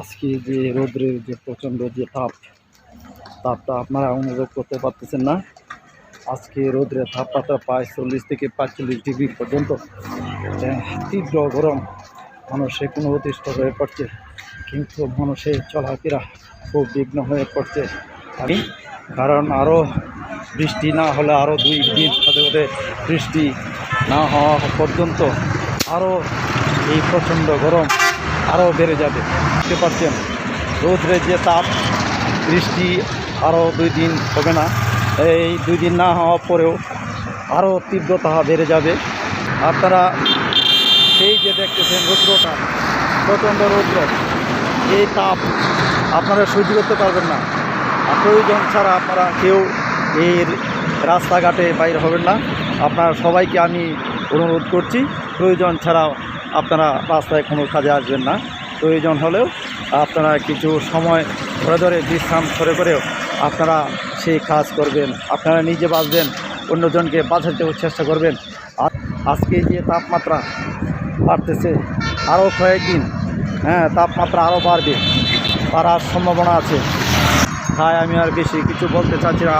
আজকে যে রোদ্রের যে প্রচণ্ড যে তাপটা আপনারা অনুভব করতে পারতেছেন না। আজকে রোদ্রের তাপমাত্রা প্রায় 40 থেকে 45 ডিগ্রি পর্যন্ত। তীব্র গরম, মানুষে কোনো অতিষ্ঠ হয়ে পড়ছে, কিন্তু মানুষের চলাফেরা খুব বিঘ্ন হয়ে পড়ছে। কারণ আরও বৃষ্টি না হলে আরও 2 দিন হতে বৃষ্টি না হওয়া পর্যন্ত আরও এই প্রচণ্ড গরম আরও বেড়ে যাবে। বুঝতে পারছেন, রোদ্রের যে তাপ, বৃষ্টি আরও 2 দিন হবে না। এই 2 দিন না হওয়ার পরেও আরও তীব্রতা বেড়ে যাবে। আপনারা এই যে দেখতেছেন রৌদ্রটা, প্রচণ্ড রৌদ্র, এই তাপ আপনারা সহ্য করতে পারবেন না। প্রয়োজন ছাড়া আপনারা কেউ এই রাস্তাঘাটে বাইরে হবেন না। আপনারা সবাইকে আমি অনুরোধ করছি, প্রয়োজন ছাড়া আপনারা রাস্তায় কোনো কাজে আসবেন না। প্রয়োজন হলেও আপনারা কিছু সময় ধরে ধরে বিশ্রাম করেও আপনারা সেই কাজ করবেন। আপনারা নিজে বাঁচবেন, অন্যজনকে বাঁচাতেও চেষ্টা করবেন। আজকে যে তাপমাত্রা বাড়তেছে, আরও কয়েকদিন তাপমাত্রা আরও বাড়ার সম্ভাবনা আছে। তাই আমি আর বেশি কিছু বলতে চাচ্ছি না।